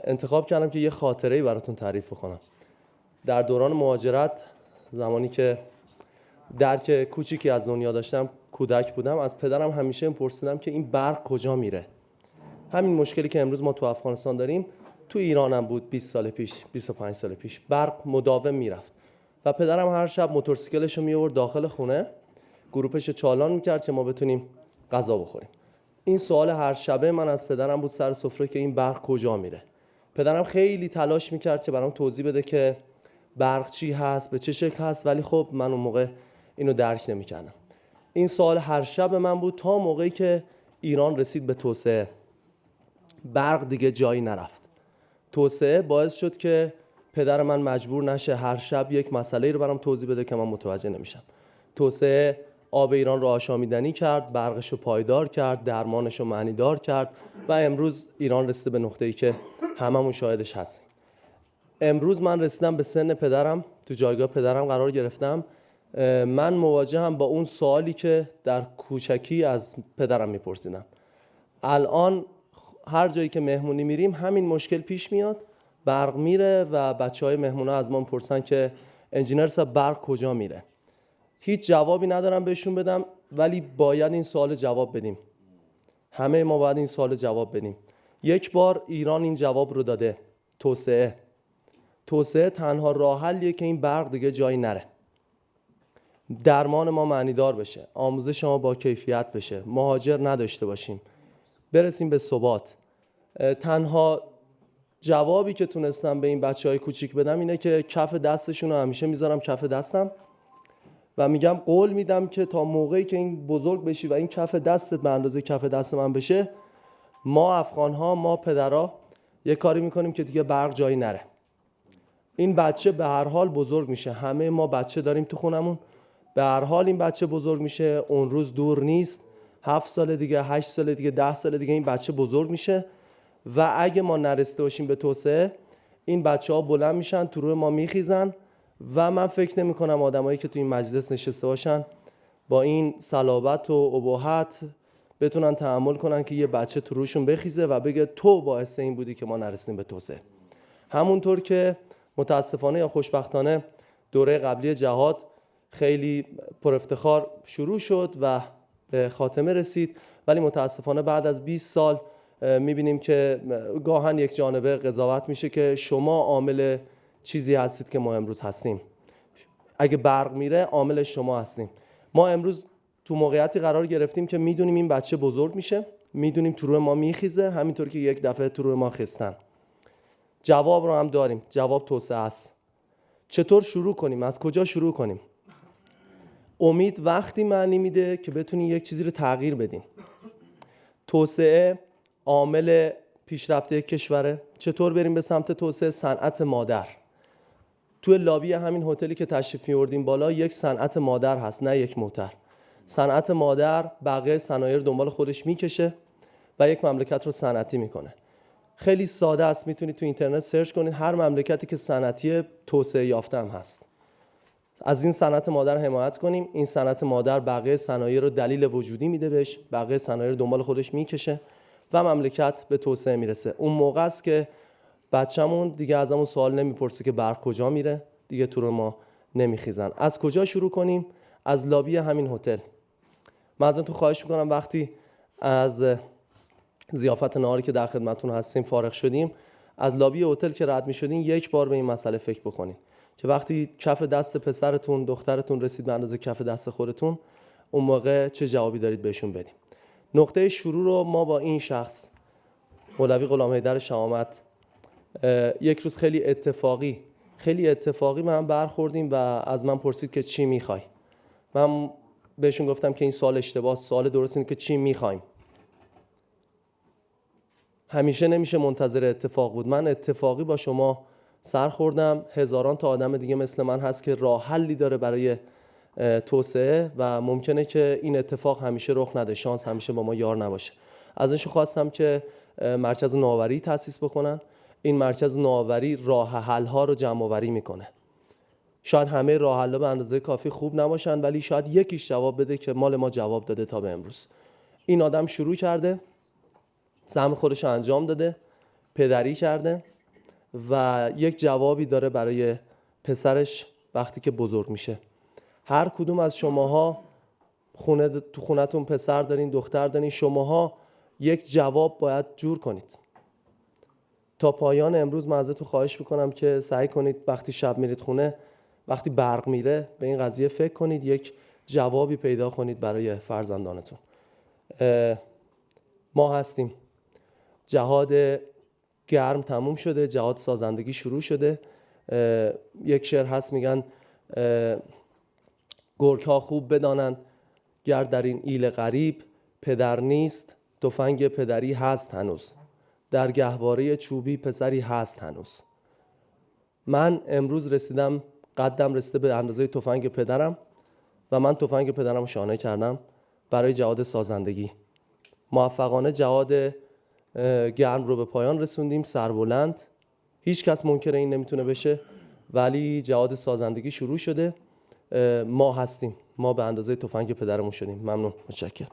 انتخاب کردم که یه خاطره‌ای براتون تعریف کنم. در دوران مهاجرت، زمانی که درک کوچیکی از دنیا داشتم، کودک بودم، از پدرم همیشه پرسیدم که این برق کجا میره. همین مشکلی که امروز ما تو افغانستان داریم تو ایرانم بود 20 سال پیش، 25 سال پیش. برق مداوم میرفت و پدرم هر شب موتورسیکلش رو میآورد داخل خونه، گروپش چالان میکرد که ما بتونیم غذا بخوریم. این سوال هر شبه من از پدرم بود سر سفره که این برق کجا میره. پدرم خیلی تلاش میکرد که برام توضیح بده که برق چی هست، به چه شکل هست، ولی خب من اون موقع اینو درک نمیکردم. این سوال هر شب من بود تا موقعی که ایران رسید به توسعه. برق دیگه جایی نرفت. توسعه باعث شد که پدر من مجبور نشه هر شب یک مسئله رو برام توضیح بده که من متوجه نمیشم. توسعه آب ایران رو آشامیدنی کرد، برقش رو پایدار کرد، درمانش رو معنیدار کرد و امروز ایران رسیده به نقطه‌ای که هممون شاهدش هستیم. امروز من رسیدم به سن پدرم، تو جایگاه پدرم قرار گرفتم. من مواجهم با اون سوالی که در کوچکی از پدرم میپرسیدم. الان هر جایی که مهمونی میریم همین مشکل پیش میاد، برق میره و بچهای مهمونا از ما میپرسن که انجینر صاحب برق کجا میره. هیچ جوابی ندارم بهشون بدم، ولی باید این سوال جواب بدیم. همه ما باید این سوال جواب بدیم. یک بار ایران این جواب رو داده. توسعه تنها راه حلیه که این برق دیگه جایی نره. درمان ما معنیدار بشه، آموزش ما با کیفیت بشه، مهاجر نداشته باشیم، برسیم به ثبات. تنها جوابی که تونستم به این بچهای کوچیک بدم اینه که کف دستشون رو همیشه میذارم کف دستم و میگم قول میدم که تا موقعی که این بزرگ بشی و این کف دستت به اندازه کف دست من بشه، ما افغان‌ها، ما پدرها یه کاری میکنیم که دیگه برق جایی نره. این بچه به هر حال بزرگ میشه. همه ما بچه داریم تو خونمون. به هر حال این بچه بزرگ میشه، اون روز دور نیست. 7 سال دیگه، 8 سال دیگه، 10 سال دیگه این بچه بزرگ میشه و اگه ما نرسیده باشیم به توسعه، این بچه‌ها بلند میشن، تو روی ما میخیزن و من فکر نمی‌کنم آدمایی که تو این مجلس نشسته باشن با این صلابت و اباحت بتونن تحمل کنن که یه بچه تو روشون بخیزه و بگه تو باعث این بودی که ما نرسیدیم به توسعه. همونطور که متاسفانه یا خوشبختانه دوره قبلی جهاد خیلی پر افتخار شروع شد و به خاتمه رسید، ولی متاسفانه بعد از 20 سال میبینیم که گاهن یک جانبه قضاوت میشه که شما عامل چیزی هستید که ما امروز هستیم. اگه برق میره عامل شما هستیم. ما امروز تو موقعیتی قرار گرفتیم که میدونیم این بچه بزرگ میشه، میدونیم تو روی ما میخیزه، همینطور که یک دفعه تو روی ما خستن. جواب رو هم داریم. جواب توسعه است. چطور شروع کنیم؟ از کجا شروع کنیم؟ امید وقتی معنی میده که بتونی یک چیزی رو تغییر بدین. توسعه عامل پیشرفته کشوره. چطور بریم به سمت توسعه؟ صنعت مادر. توی لابی همین هتلی که تشریف می‌آوردیم بالا یک صنعت مادر هست، نه یک موتر. صنعت مادر بقیه صنایع رو دنبال خودش میکشه و یک مملکت رو صنعتی میکنه. خیلی ساده است، میتونید تو اینترنت سرچ کنید، هر مملکتی که صنعتی توسعه یافته هم هست. از این صنعت مادر حمایت کنیم. این صنعت مادر بقیه صنایع رو دلیل وجودی میده بهش، بقیه صنایع رو دنبال خودش میکشه و مملکت به توسعه میرسه. اون موقع است که بچه‌مون دیگه ازمون سوال نمیپرسه که برق کجا میره، دیگه تو رو ما نمیخیزن. از کجا شروع کنیم؟ از لابی همین هتل. من ازتون خواهش میکنم وقتی از ضیافت نهاری که در خدمتتون هستیم فارغ شدیم، از لابی هتل که رد میشدین یک بار به این مسئله فکر بکنین که وقتی کف دست پسرتون، دخترتون رسید به اندازه کف دست خودتون، اون موقع چه جوابی دارید بهشون بدیم. نقطه شروع رو ما با این شخص مولوی غلامحیدر شهامت یک روز خیلی اتفاقی من برخوردیم و از من پرسید که چی میخوای. من بهشون گفتم که این سوال اشتباه، سوال درست اینه که چی میخوایم. همیشه نمیشه منتظر اتفاق بود. من اتفاقی با شما سر خوردم. هزاران تا آدم دیگه مثل من هست که راه حلی داره برای توسعه و ممکنه که این اتفاق همیشه رخ نده، شانس همیشه با ما یار نباشه. ازشون خواستم که مرکز نوآوری تأسیس بکنن. این مرکز نوآوری راه حل ها رو جمع آوری میکنه. شاید همه راه حل‌ها به اندازه کافی خوب نباشن، ولی شاید یکیش جواب بده که مال ما جواب داده تا به امروز. این آدم شروع کرده، سهم خودش انجام داده. پدری کرده و یک جوابی داره برای پسرش وقتی که بزرگ میشه. هر کدوم از شماها تو خونتون پسر دارین، دختر دارین، شماها یک جواب باید جور کنید. تا پایان امروز من ازتون خواهش میکنم که سعی کنید وقتی شب میرید خونه، وقتی برق میره، به این قضیه فکر کنید، یک جوابی پیدا کنید برای فرزندانتون. ما هستیم. جهاد گرم تموم شده، جهاد سازندگی شروع شده. یک شعر هست میگن گرگ ها خوب بدانند گر در این ایل غریب، پدر نیست تفنگ پدری هست هنوز، در گهواره چوبی پسری هست هنوز. من امروز قدم رسیده به اندازه تفنگ پدرم و من تفنگ پدرم رو شانه کردم برای جهاد سازندگی. موفقانه جهاد گرم رو به پایان رسوندیم، سربلند. هیچ کس منکر این نمیتونه بشه، ولی جهاد سازندگی شروع شده. ما هستیم، ما به اندازه تفنگ پدرمون شدیم. ممنون، متشکرم.